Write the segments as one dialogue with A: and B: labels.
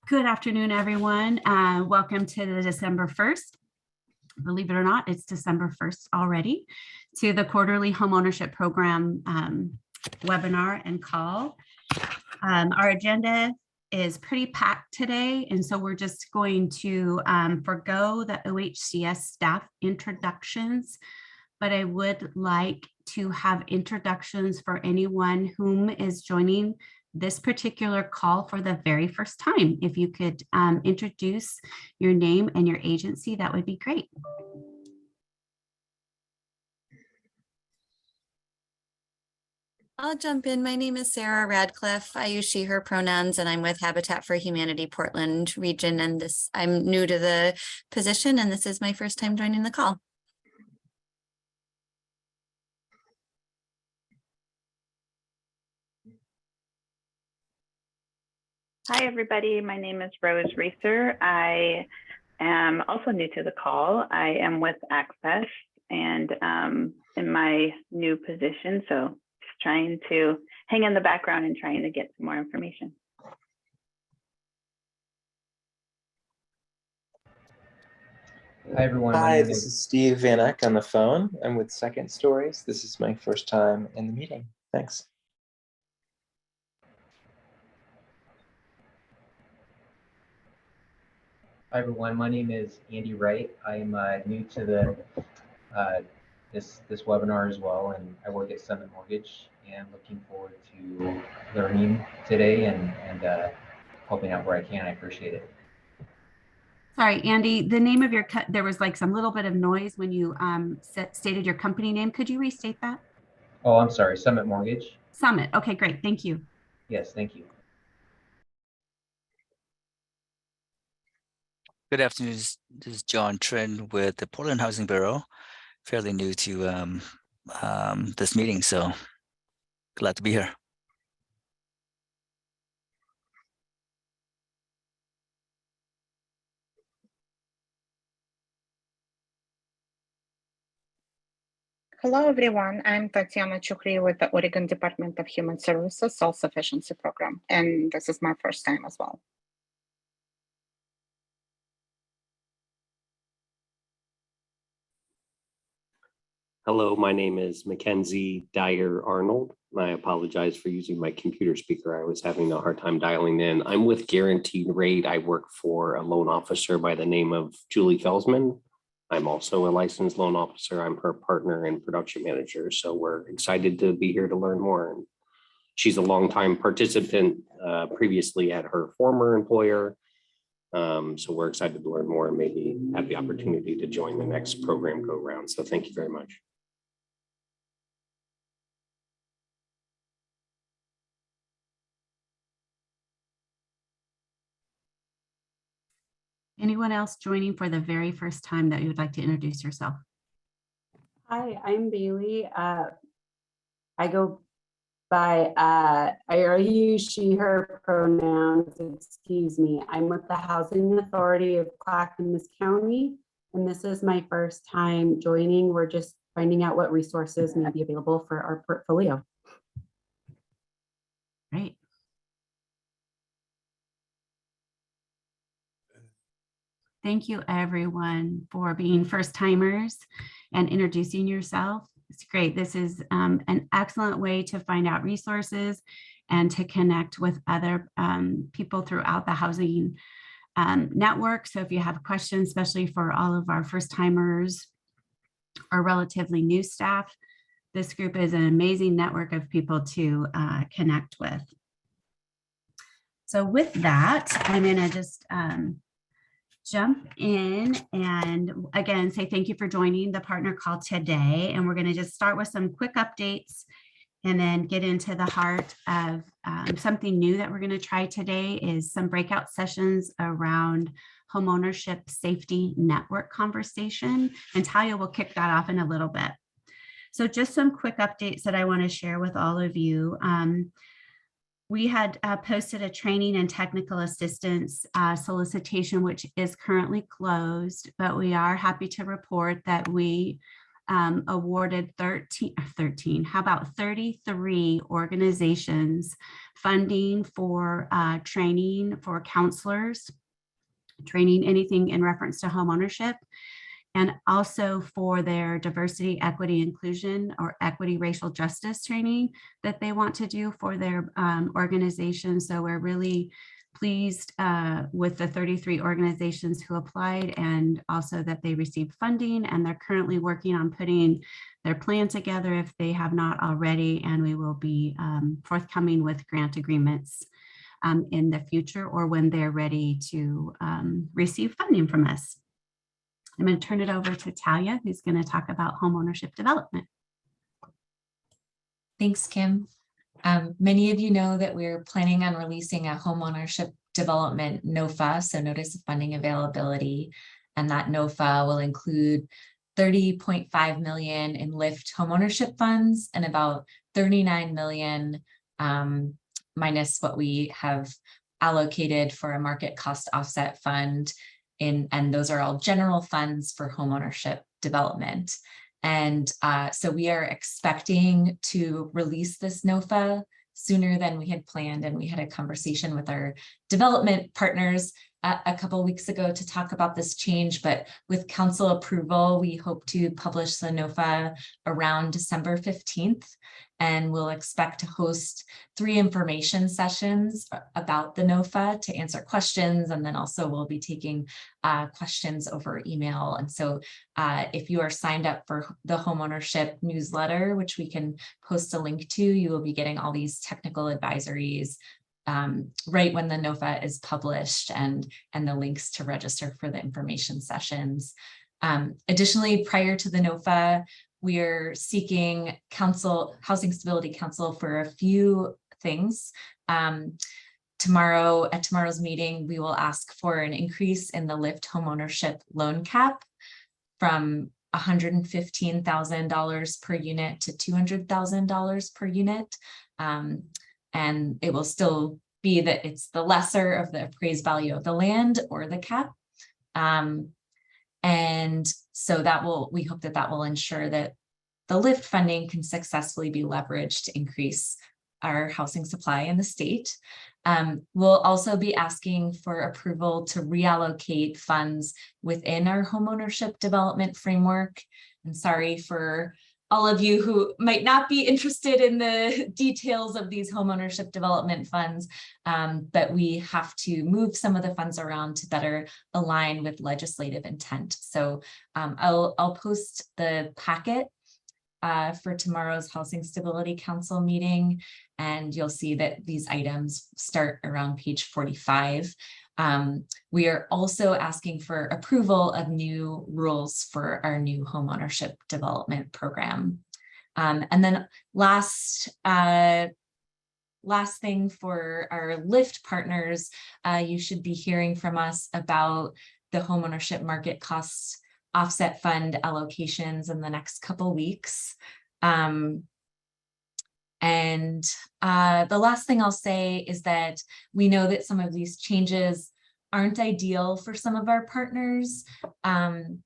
A: Good afternoon, everyone. Welcome to the December 1st. Believe it or not, it's December 1st already, to the quarterly homeownership program webinar and call. Our agenda is pretty packed today, and so we're just going to forego the OHCS staff introductions, but I would like to have introductions for anyone whom is joining this particular call for the very first time. If you could introduce your name and your agency, that would be great.
B: I'll jump in. My name is Sarah Radcliffe. I use she, her pronouns, and I'm with Habitat for Humanity Portland region. And I'm new to the position, and this is my first time joining the call.
C: Hi, everybody. My name is Rose Reeser. I am also new to the call. I am with Access and in my new position, so just trying to hang in the background and trying to get some more information.
D: Hi, everyone.
E: Hi, this is Steve Van Eck on the phone. I'm with Second Stories. This is my first time in the meeting. Thanks.
D: Hi, everyone. My name is Andy Wright. I'm new to the this webinar as well, and I work at Summit Mortgage, and looking forward to learning today and helping out where I can. I appreciate it.
A: Sorry, Andy, the name of your cut, there was like some little bit of noise when you stated your company name. Could you restate that?
D: Oh, I'm sorry. Summit Mortgage.
A: Summit. Okay, great. Thank you.
D: Yes, thank you.
F: Good afternoon. This is John Trin with the Portland Housing Bureau. Fairly new to this meeting, so glad to be here.
G: Hello, everyone. I'm Tatiana Chukri with the Oregon Department of Human Services Self-Sufficiency Program, and this is my first time as well.
H: Hello, my name is Mackenzie Dyer Arnold. I apologize for using my computer speaker. I was having a hard time dialing in. I'm with Guaranteed Rate. I work for a loan officer by the name of Julie Felsman. I'm also a licensed loan officer. I'm her partner and production manager. So we're excited to be here to learn more. And she's a longtime participant previously at her former employer. So we're excited to learn more and maybe have the opportunity to join the next program go round. So thank you very much.
A: Anyone else joining for the very first time that you would like to introduce yourself?
I: Hi, I'm Bailey. I go by, I use she, her pronouns, excuse me. I'm with the Housing Authority of Clackamas County, and this is my first time joining. We're just finding out what resources may be available for our portfolio.
A: Great. Thank you, everyone, for being first timers and introducing yourself. It's great. This is an excellent way to find out resources and to connect with other people throughout the housing network. So if you have questions, especially for all of our first timers or relatively new staff, this group is an amazing network of people to connect with. So with that, I'm going to just jump in and again say thank you for joining the partner call today. And we're going to just start with some quick updates and then get into the heart of something new that we're going to try today is some breakout sessions around homeownership safety network conversation. And Talia will kick that off in a little bit. So just some quick updates that I want to share with all of you. We had posted a training and technical assistance solicitation, which is currently closed, but we are happy to report that we awarded 13, how about 33 organizations funding for training for counselors, training anything in reference to homeownership, and also for their diversity, equity, inclusion, or equity, racial justice training that they want to do for their organization. So we're really pleased with the 33 organizations who applied, and also that they received funding, and they're currently working on putting their plan together if they have not already, and we will be forthcoming with grant agreements in the future or when they're ready to receive funding from us. I'm going to turn it over to Talia, who's going to talk about homeownership development.
J: Thanks, Kim. Many of you know that we're planning on releasing a homeownership development NOFA, so notice of funding availability, and that NOFA will include 30.5 million in LIFT homeownership funds and about 39 million minus what we have allocated for a market cost offset fund, and those are all general funds for homeownership development. And so we are expecting to release this NOFA sooner than we had planned. And we had a conversation with our development partners a couple of weeks ago to talk about this change, but with council approval, we hope to publish the NOFA around December 15th. And we'll expect to host 3 information sessions about the NOFA to answer questions. And then also we'll be taking questions over email. And so if you are signed up for the homeownership newsletter, which we can post a link to, you will be getting all these technical advisories right when the NOFA is published, and the links to register for the information sessions. Additionally, prior to the NOFA, we are seeking Housing Stability Council for a few things. At tomorrow's meeting, we will ask for an increase in the LIFT homeownership loan cap from $115,000 per unit to $200,000 per unit. And it will still be that it's the lesser of the appraised value of the land or the cap. And so we hope that will ensure that the LIFT funding can successfully be leveraged to increase our housing supply in the state. We'll also be asking for approval to reallocate funds within our homeownership development framework. And sorry for all of you who might not be interested in the details of these homeownership development funds, but we have to move some of the funds around to better align with legislative intent. So I'll post the packet for tomorrow's Housing Stability Council meeting, and you'll see that these items start around page 45. We are also asking for approval of new rules for our new homeownership development program. And then last thing for our LIFT partners, you should be hearing from us about the homeownership market costs offset fund allocations in the next couple weeks. And the last thing I'll say is that we know that some of these changes aren't ideal for some of our partners. And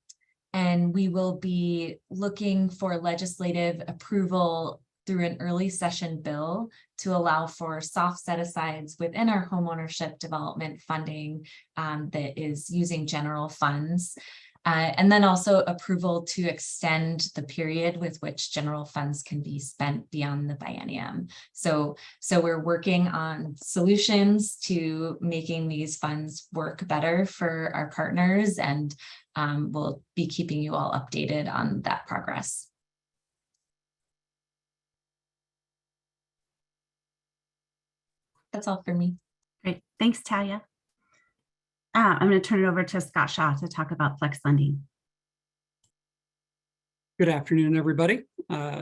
J: we will be looking for legislative approval through an early session bill to allow for soft set-asides within our homeownership development funding that is using general funds. And then also approval to extend the period with which general funds can be spent beyond the biennium. So we're working on solutions to making these funds work better for our partners, and we'll be keeping you all updated on that progress. That's all for me.
A: Great. Thanks, Talia. I'm going to turn it over to Scott Shaw to talk about flex lending.
K: Good afternoon, everybody.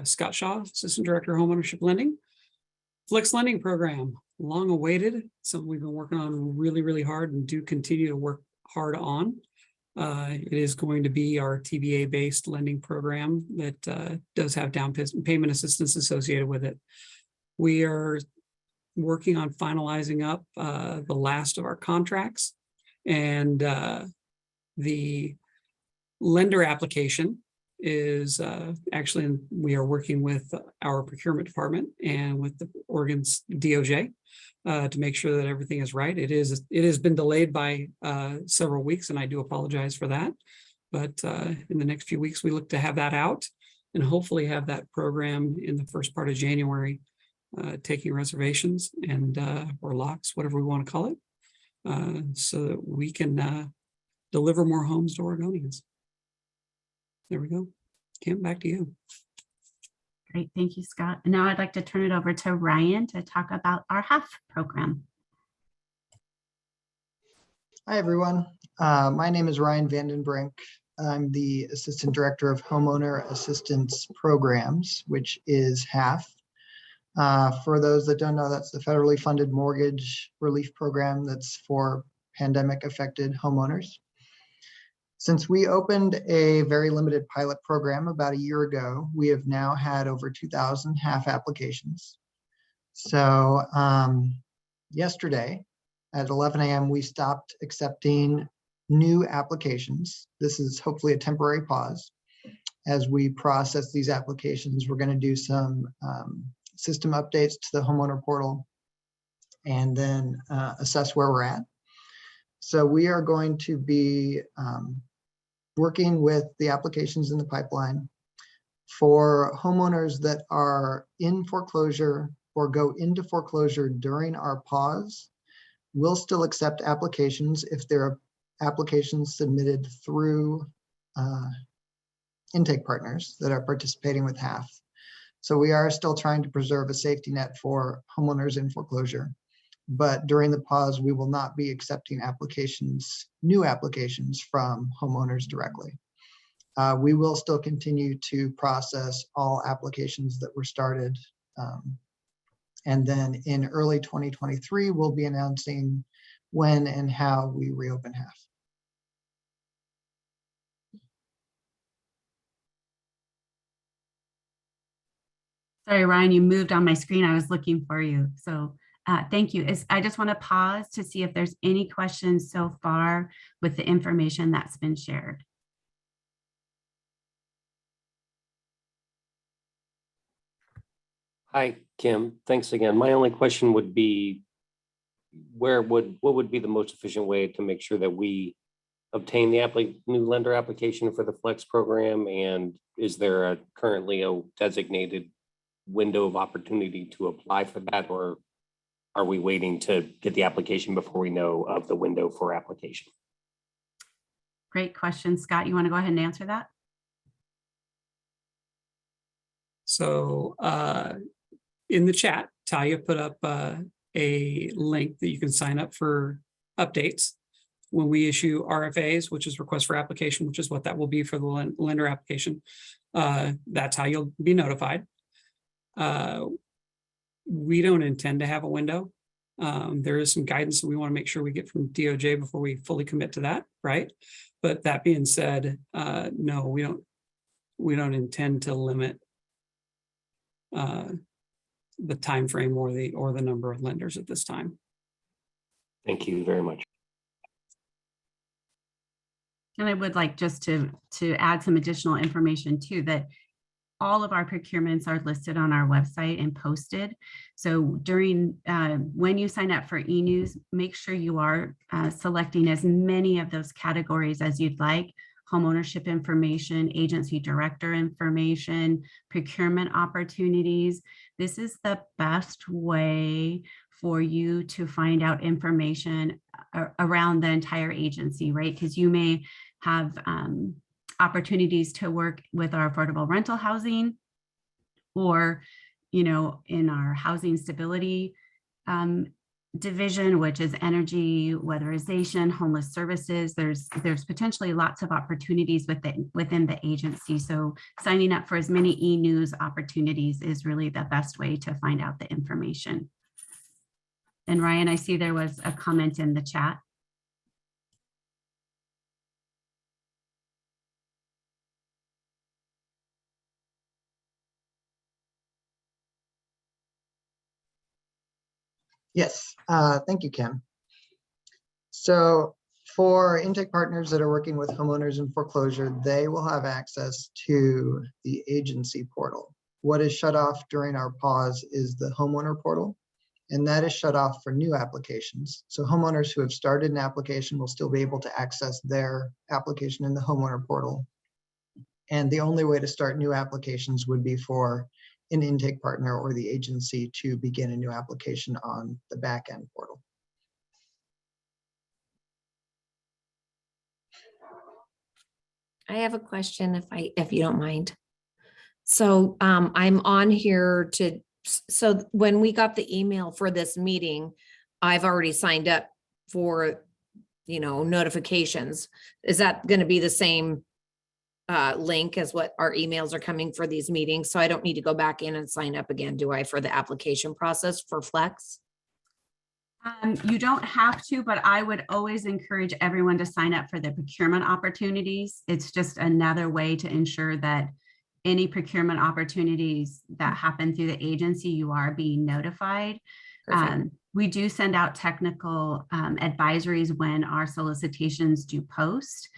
K: Scott Shaw, Assistant Director of Homeownership Lending. Flex lending program, long awaited, something we've been working on really, really hard and do continue to work hard on. It is going to be our TBA-based lending program that does have down payment assistance associated with it. We are working on finalizing up the last of our contracts, and the lender application is actually, we are working with our procurement department and with the Oregon's DOJ to make sure that everything is right. It has been delayed by several weeks, and I do apologize for that. But in the next few weeks, we look to have that out and hopefully have that program in the first part of January, taking reservations and or locks, whatever we want to call it, so that we can deliver more homes to Oregonians. There we go. Kim, back to you.
A: Great, thank you, Scott. And now I'd like to turn it over to Ryan to talk about our HALF program.
L: Hi, everyone. My name is Ryan Vandenbrink. I'm the Assistant Director of Homeowner Assistance Programs, which is HALF. For those that don't know, that's the federally funded mortgage relief program that's for pandemic affected homeowners. Since we opened a very limited pilot program about a year ago, we have now had over 2,000 HALF applications. So yesterday at 11 a.m., we stopped accepting new applications. This is hopefully a temporary pause. As we process these applications, we're going to do some system updates to the homeowner portal and then assess where we're at. So we are going to be working with the applications in the pipeline for homeowners that are in foreclosure or go into foreclosure during our pause. We'll still accept applications if there are applications submitted through intake partners that are participating with HALF. So we are still trying to preserve a safety net for homeowners in foreclosure. But during the pause, we will not be accepting applications, new applications from homeowners directly. We will still continue to process all applications that were started. And then in early 2023, we'll be announcing when and how we reopen HALF.
A: Sorry, Ryan, you moved on my screen. I was looking for you. So thank you. I just want to pause to see if there's any questions so far with the information that's been shared.
H: Hi, Kim. Thanks again. My only question would be, what would be the most efficient way to make sure that we obtain the new lender application for the Flex program? And is there currently a designated window of opportunity to apply for that, or are we waiting to get the application before we know of the window for application?
A: Great question. Scott, you want to go ahead and answer that?
K: So in the chat, Talia put up a link that you can sign up for updates when we issue RFAs, which is request for application, which is what that will be for the lender application. That's how you'll be notified. We don't intend to have a window. There is some guidance that we want to make sure we get from DOJ before we fully commit to that, right? But that being said, no, we don't intend to limit the time frame or the number of lenders at this time.
H: Thank you very much.
A: And I would like just to add some additional information too, that all of our procurements are listed on our website and posted. So during when you sign up for e-news, make sure you are selecting as many of those categories as you'd like: homeownership information, agency director information, procurement opportunities. This is the best way for you to find out information around the entire agency, right? Because you may have opportunities to work with our affordable rental housing, or, you know, in our housing stability division, which is energy, weatherization, homeless services. There's potentially lots of opportunities within the agency. So signing up for as many e-news opportunities is really the best way to find out the information. And Ryan, I see there was a comment in the chat.
L: Yes, thank you, Kim. So For intake partners that are working with homeowners in foreclosure, they will have access to the agency portal. What is shut off during our pause is the homeowner portal, and that is shut off for new applications. So homeowners who have started an application will still be able to access their application in the homeowner portal. And the only way to start new applications would be for an intake partner or the agency to begin a new application on the back end portal.
M: I have a question if you don't mind. So I'm on here so when we got the email for this meeting, I've already signed up for, notifications. Is that going to be the same link as what our emails are coming for these meetings? So I don't need to go back in and sign up again, do I, for the application process for Flex?
A: You don't have to, but I would always encourage everyone to sign up for the procurement opportunities. It's just another way to ensure that any procurement opportunities that happen through the agency, you are being notified. We do send out technical advisories when our solicitations do post,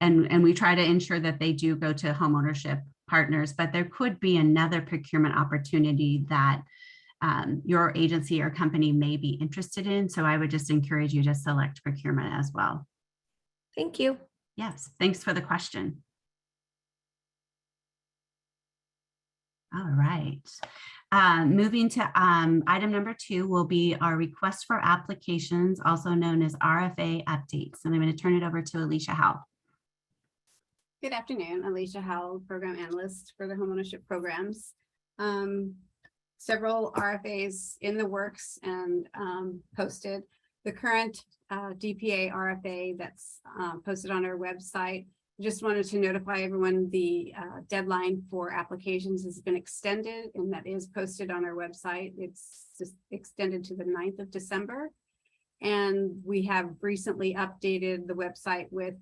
A: and we try to ensure that they do go to homeownership partners, but there could be another procurement opportunity that your agency or company may be interested in. So I would just encourage you to select procurement as well.
M: Thank you.
A: Yes, thanks for the question. All right. Moving to item number 2 will be our request for applications, also known as RFA updates. And I'm going to turn it over to Alicia Howell.
N: Good afternoon, Alicia Howell, Program Analyst for the Homeownership Programs. Several RFAs in the works and posted. The current DPA RFA that's posted on our website. Just wanted to notify everyone the deadline for applications has been extended, and that is posted on our website. It's just extended to the 9th of December. And we have recently updated the website with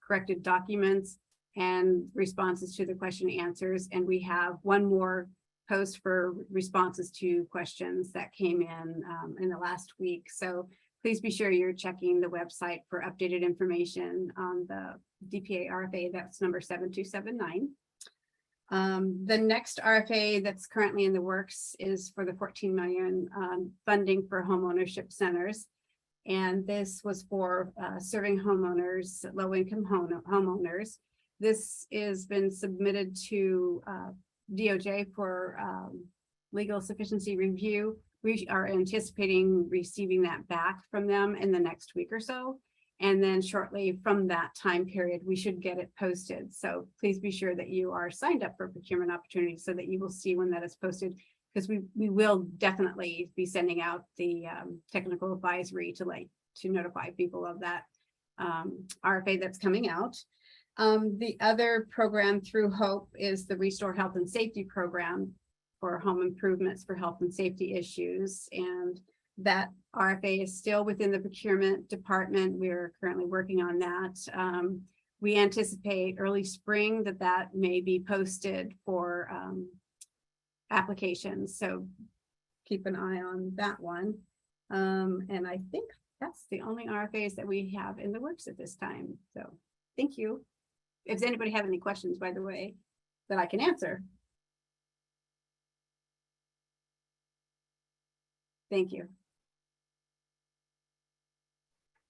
N: corrected documents and responses to the question and answers. And we have one more post for responses to questions that came in the last week. So please be sure you're checking the website for updated information on the DPA RFA. That's number 7279. The next RFA that's currently in the works is for the 14 million funding for homeownership centers. And this was for serving homeowners, low-income homeowners. This has been submitted to DOJ for legal sufficiency review. We are anticipating receiving that back from them in the next week or so. And then shortly from that time period, we should get it posted. So please be sure that you are signed up for procurement opportunities so that you will see when that is posted, because we will definitely be sending out the technical advisory to notify people of that RFA that's coming out. The other program through HOPE is the Restore Health and Safety program for home improvements for health and safety issues. And that RFA is still within the procurement department. We're currently working on that. We anticipate early spring that may be posted for applications. So keep an eye on that one. And I think that's the only RFAs that we have in the works at this time. So thank you. If anybody have any questions, by the way, that I can answer. Thank you.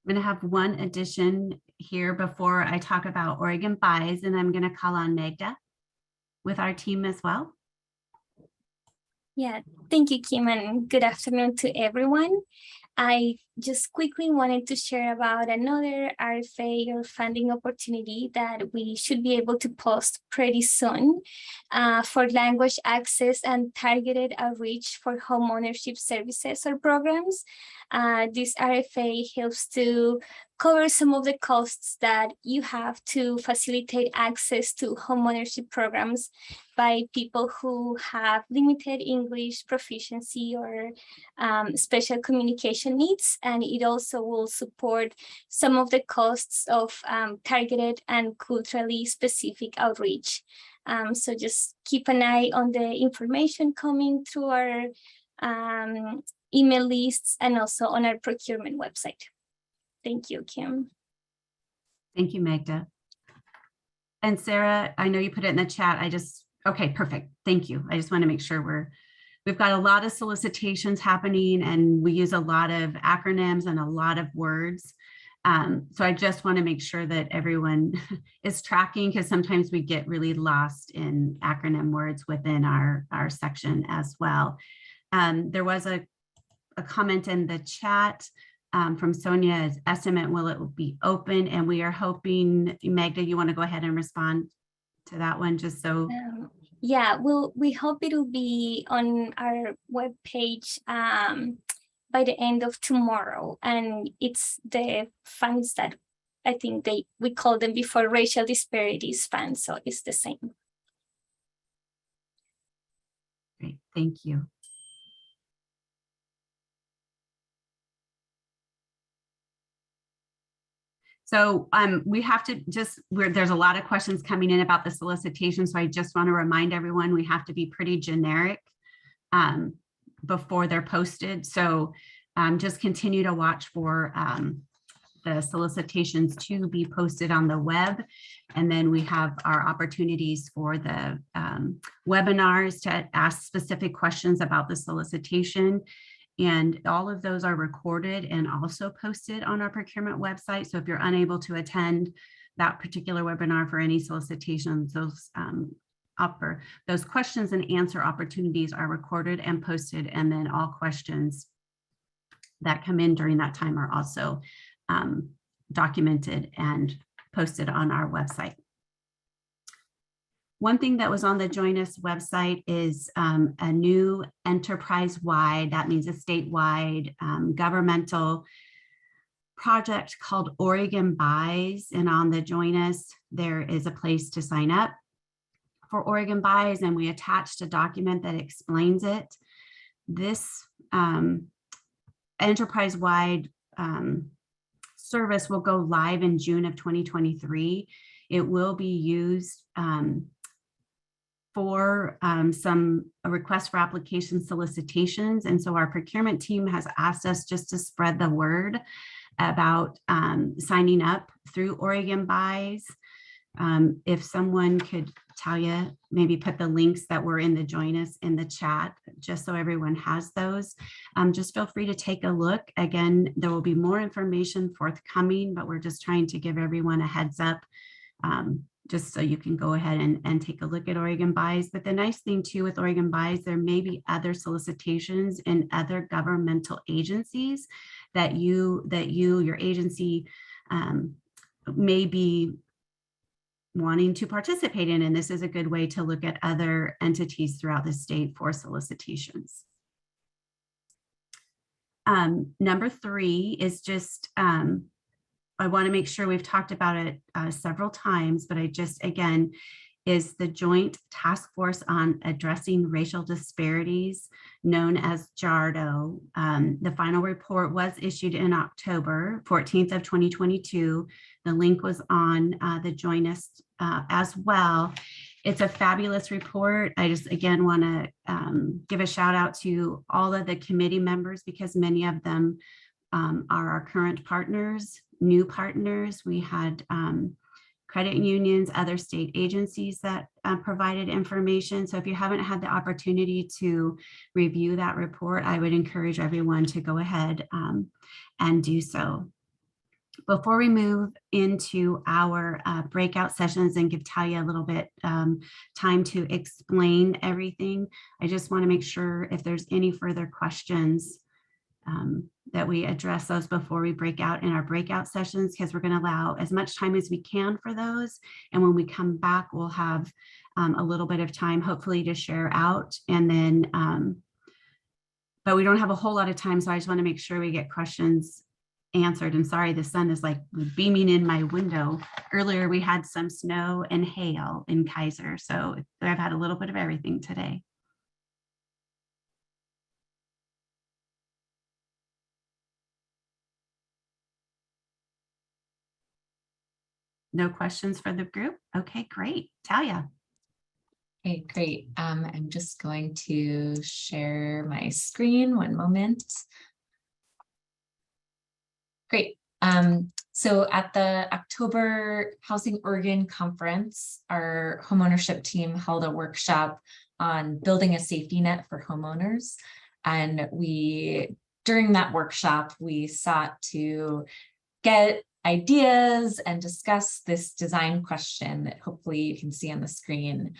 A: I'm going to have one addition here before I talk about Oregon buys, and I'm going to call on Magda with our team as well.
O: Yeah, thank you, Kim, and good afternoon to everyone. I just quickly wanted to share about another RFA or funding opportunity that we should be able to post pretty soon for language access and targeted outreach for homeownership services or programs. This RFA helps to cover some of the costs that you have to facilitate access to homeownership programs by people who have limited English proficiency or special communication needs. And it also will support some of the costs of targeted and culturally specific outreach. So just keep an eye on the information coming through our email lists and also on our procurement website. Thank you, Kim.
A: Thank you, Magda. And Sarah, I know you put it in the chat. Okay, perfect. Thank you. I just want to make sure we've got a lot of solicitations happening and we use a lot of acronyms and a lot of words. So I just want to make sure that everyone is tracking, because sometimes we get really lost in acronym words within our section as well. There was a comment in the chat from Sonia. Estimate, will it be open? And we are hoping, Magda, you want to go ahead and respond to that one, just so.
O: Yeah, we hope it will be on our webpage by the end of tomorrow. And it's the funds that I think we called them before racial disparities funds. So it's the same.
A: Great, thank you. So we have to there's a lot of questions coming in about the solicitation. So I just want to remind everyone, we have to be pretty generic before they're posted. So just continue to watch for the solicitations to be posted on the web. And then we have our opportunities for the webinars to ask specific questions about the solicitation. And all of those are recorded and also posted on our procurement website. So if you're unable to attend that particular webinar for any solicitations, those questions and answer opportunities are recorded and posted. And then all questions that come in during that time are also documented and posted on our website. One thing that was on the Join Us website is a new enterprise-wide, that means a statewide governmental project called Oregon Buys. And on the Join Us, there is a place to sign up for Oregon Buys, and we attached a document that explains it. This enterprise-wide service will go live in June of 2023. It will be used for some requests for application solicitations. And so our procurement team has asked us just to spread the word about signing up through Oregon Buys. If someone could, Talia, maybe put the links that were in the Join Us in the chat, just so everyone has those. Just feel free to take a look. Again, there will be more information forthcoming, but we're just trying to give everyone a heads up, just so you can go ahead and take a look at Oregon Buys. But the nice thing too with Oregon Buys, there may be other solicitations in other governmental agencies that your agency may be wanting to participate in. And this is a good way to look at other entities throughout the state for solicitations. Number 3 is just, I want to make sure we've talked about it several times, but again, is the Joint Task Force on Addressing Racial Disparities, known as JARDO. The final report was issued in October 14th of 2022. The link was on the Join Us as well. It's a fabulous report. I just, again, want to give a shout out to all of the committee members, because many of them are our current partners, new partners. We had credit unions, other state agencies that provided information. So if you haven't had the opportunity to review that report, I would encourage everyone to go ahead and do so. Before we move into our breakout sessions and give Talia a little bit time to explain everything, I just want to make sure if there's any further questions that we address those before we break out in our breakout sessions, because we're going to allow as much time as we can for those. And when we come back, we'll have a little bit of time, hopefully, to share out. And then, but we don't have a whole lot of time. So I just want to make sure we get questions answered. And sorry, the sun is like beaming in my window. Earlier, we had some snow and hail in Kaiser. So I've had a little bit of everything today. No questions for the group? Okay, great. Talia.
J: Okay, great. I'm just going to share my screen. One moment. Great. So at the October Housing Oregon Conference, our homeownership team held a workshop on building a safety net for homeowners. And during that workshop, we sought to get ideas and discuss this design question that hopefully you can see on the screen.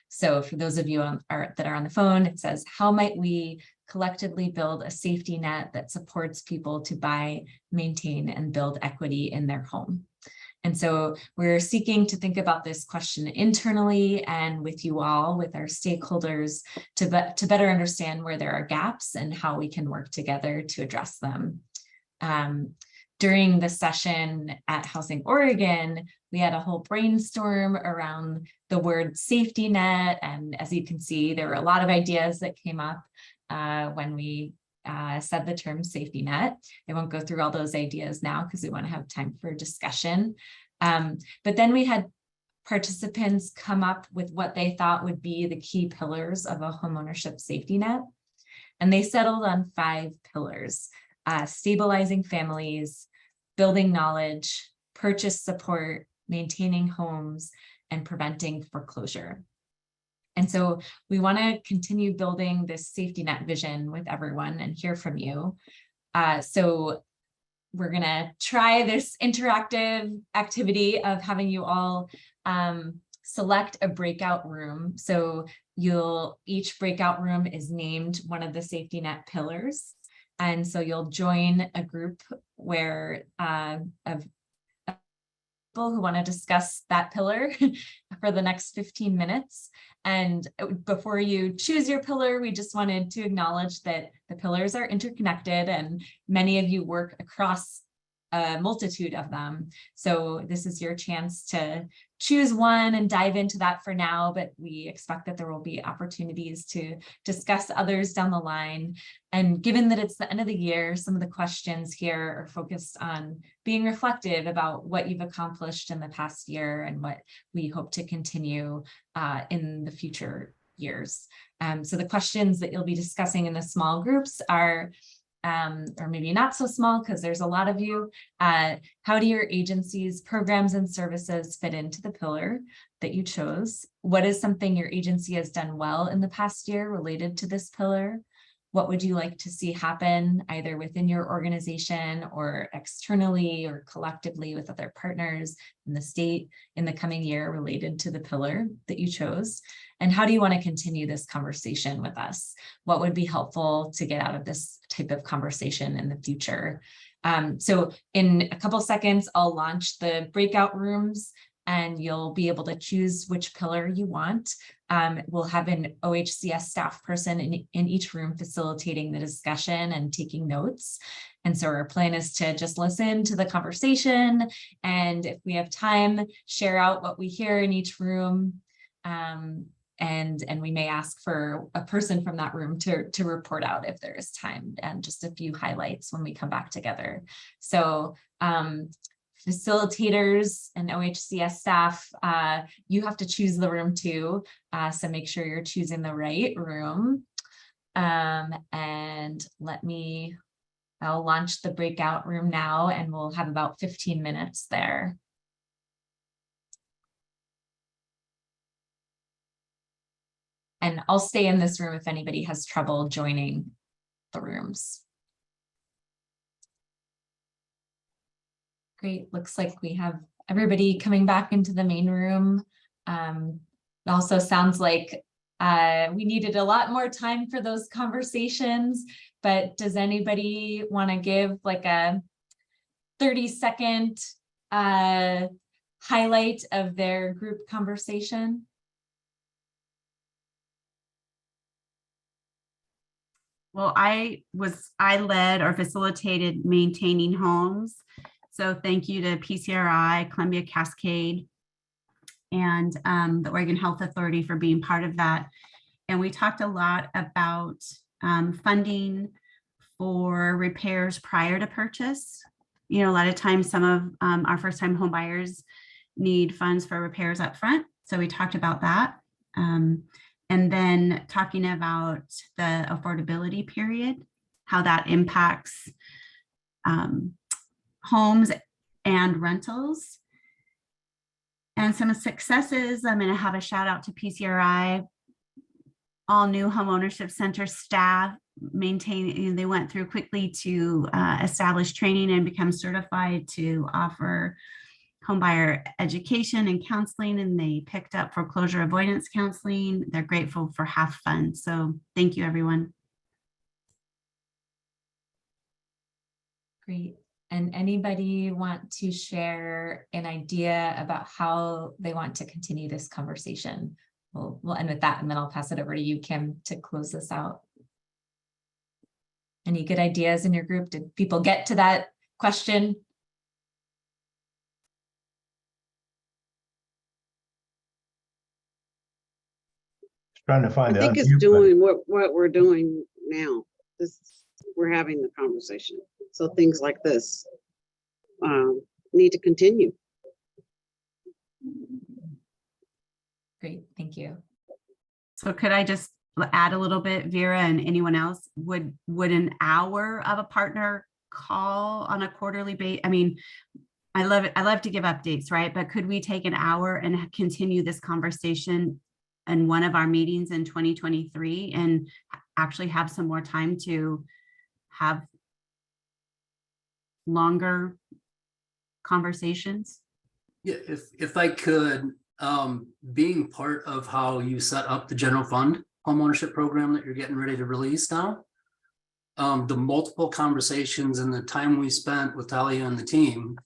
J: So for those of you that are on the phone, it says, how might we collectively build a safety net that supports people to buy, maintain, and build equity in their home? And so we're seeking to think about this question internally and with you all, with our stakeholders, to better understand where there are gaps and how we can work together to address them. During the session at Housing Oregon, we had a whole brainstorm around the word safety net. And as you can see, there were a lot of ideas that came up when we said the term safety net. I won't go through all those ideas now because we want to have time for discussion. But then we had participants come up with what they thought would be the key pillars of a homeownership safety net. And they settled on 5 pillars: stabilizing families, building knowledge, purchase support, maintaining homes, and preventing foreclosure. And so we want to continue building this safety net vision with everyone and hear from you. So we're going to try this interactive activity of having you all select a breakout room. So each breakout room is named one of the safety net pillars. And so you'll join a group where of people who want to discuss that pillar for the next 15 minutes. And before you choose your pillar, we just wanted to acknowledge that the pillars are interconnected and many of you work across a multitude of them. So this is your chance to choose one and dive into that for now, but we expect that there will be opportunities to discuss others down the line. And given that it's the end of the year, some of the questions here are focused on being reflective about what you've accomplished in the past year and what we hope to continue in the future years. So the questions that you'll be discussing in the small groups are, or maybe not so small because there's a lot of you. How do your agency's programs and services fit into the pillar that you chose? What is something your agency has done well in the past year related to this pillar? What would you like to see happen either within your organization or externally or collectively with other partners in the state in the coming year related to the pillar that you chose? And how do you want to continue this conversation with us? What would be helpful to get out of this type of conversation in the future? So in a couple seconds, I'll launch the breakout rooms and you'll be able to choose which pillar you want. We'll have an OHCS staff person in each room facilitating the discussion and taking notes. And so our plan is to just listen to the conversation. And if we have time, share out what we hear in each room. And we may ask for a person from that room to report out if there is time, and just a few highlights when we come back together. So facilitators and OHCS staff, you have to choose the room too. So make sure you're choosing the right room. And I'll launch the breakout room now and we'll have about 15 minutes there. And I'll stay in this room if anybody has trouble joining the rooms. Great, looks like we have everybody coming back into the main room. It also sounds like we needed a lot more time for those conversations, but does anybody want to give like a 30-second highlight of their group conversation?
A: Well, I led or facilitated maintaining homes. So thank you to PCRI, Columbia Cascade, and the Oregon Health Authority for being part of that. And we talked a lot about funding for repairs prior to purchase. You know, a lot of times some of our first-time home buyers need funds for repairs up front. So we talked about that. And then talking about the affordability period, how that impacts homes and rentals. And some successes, I'm going to have a shout out to PCRI, all new Homeownership Center staff they went through quickly to establish training and become certified to offer homebuyer education and counseling, and they picked up foreclosure avoidance counseling. They're grateful for half fund. So thank you, everyone.
J: Great. And anybody want to share an idea about how they want to continue this conversation? We'll end with that, and then I'll pass it over to you, Kim, to close this out. Any good ideas in your group? Did people get to that question?
P: Trying to find
Q: I think it's doing what we're doing now. We're having the conversation. So things like this need to continue.
J: Great, thank you.
A: So could I just add a little bit, Vera, and anyone else? Would an hour of a partner call on a quarterly basis? I mean, I love it. I love to give updates, right? But could we take an hour and continue this conversation in one of our meetings in 2023 and actually have some more time to have longer conversations?
R: Yeah, if I could, being part of how you set up the general fund homeownership program that you're getting ready to release now, the multiple conversations and the time we spent with Talia and the team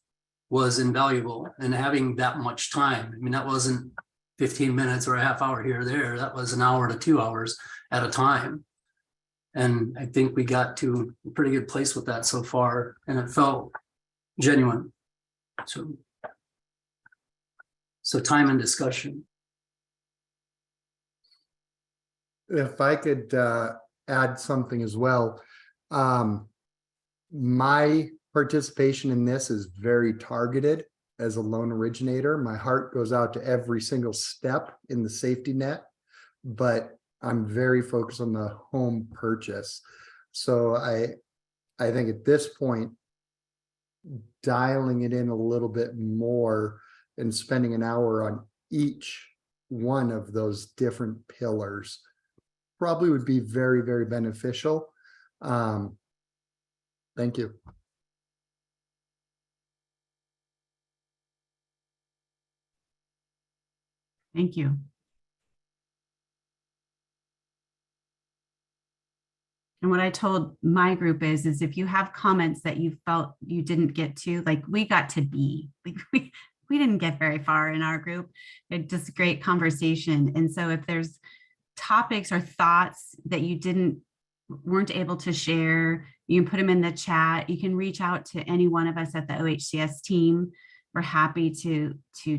R: was invaluable. And having that much time, I mean, that wasn't 15 minutes or a half hour here or there. That was an hour to 2 hours at a time. And I think we got to a pretty good place with that so far, and it felt genuine. So time and discussion.
S: If I could add something as well. My participation in this is very targeted as a loan originator. My heart goes out to every single step in the safety net, but I'm very focused on the home purchase. So I think at this point, dialing it in a little bit more and spending an hour on each one of those different pillars probably would be very, very beneficial. Thank you.
A: Thank you. And what I told my group is if you have comments that you felt you didn't get to, like we got to be, like we didn't get very far in our group. It's just a great conversation. And so if there's topics or thoughts that you weren't able to share, you can put them in the chat. You can reach out to any one of us at the OHCS team. We're happy to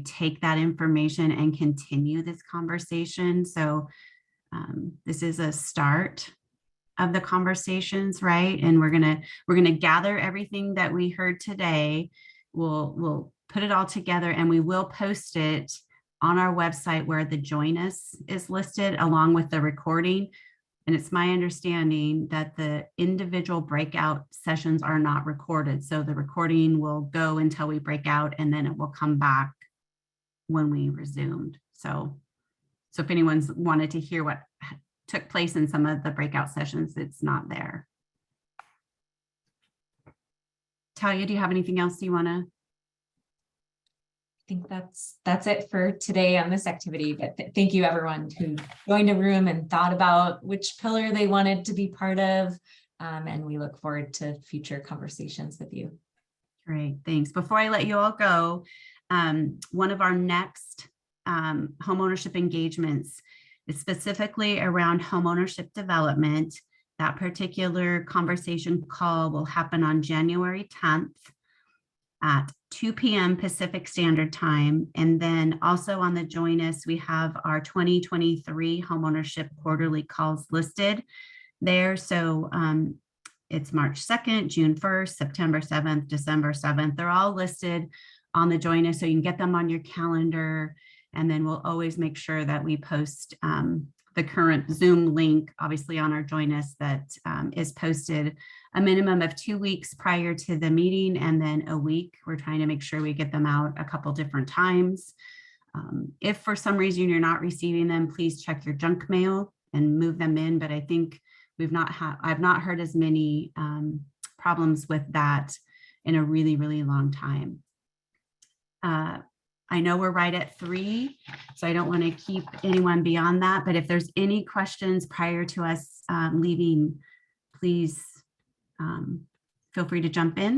A: take that information and continue this conversation. So this is a start of the conversations, right? And we're gonna gather everything that we heard today. We'll put it all together, and we will post it on our website where the join us is listed along with the recording. And it's my understanding that the individual breakout sessions are not recorded. So the recording will go until we break out, and then it will come back when we resumed. So if anyone's wanted to hear what took place in some of the breakout sessions, it's not there. Talia, do you have anything else you want to?
J: I think that's it for today on this activity, but thank you everyone who joined a room and thought about which pillar they wanted to be part of. And we look forward to future conversations with you.
A: Great, thanks. Before I let you all go, one of our next homeownership engagements is specifically around homeownership development. That particular conversation call will happen on January 10th at 2 p.m. Pacific Standard Time. And then also on the join us, we have our 2023 homeownership quarterly calls listed there. So it's March 2nd, June 1st, September 7th, December 7th. They're all listed on the join us, so you can get them on your calendar. And then we'll always make sure that we post the current Zoom link, obviously on our Join Us that is posted a minimum of 2 weeks prior to the meeting and then a week. We're trying to make sure we get them out a couple different times. If for some reason you're not receiving them, please check your junk mail and move them in. But I think I've not heard as many problems with that in a really, really long time. I know we're right at 3, so I don't want to keep anyone beyond that. But if there's any questions prior to us leaving, please feel free to jump in.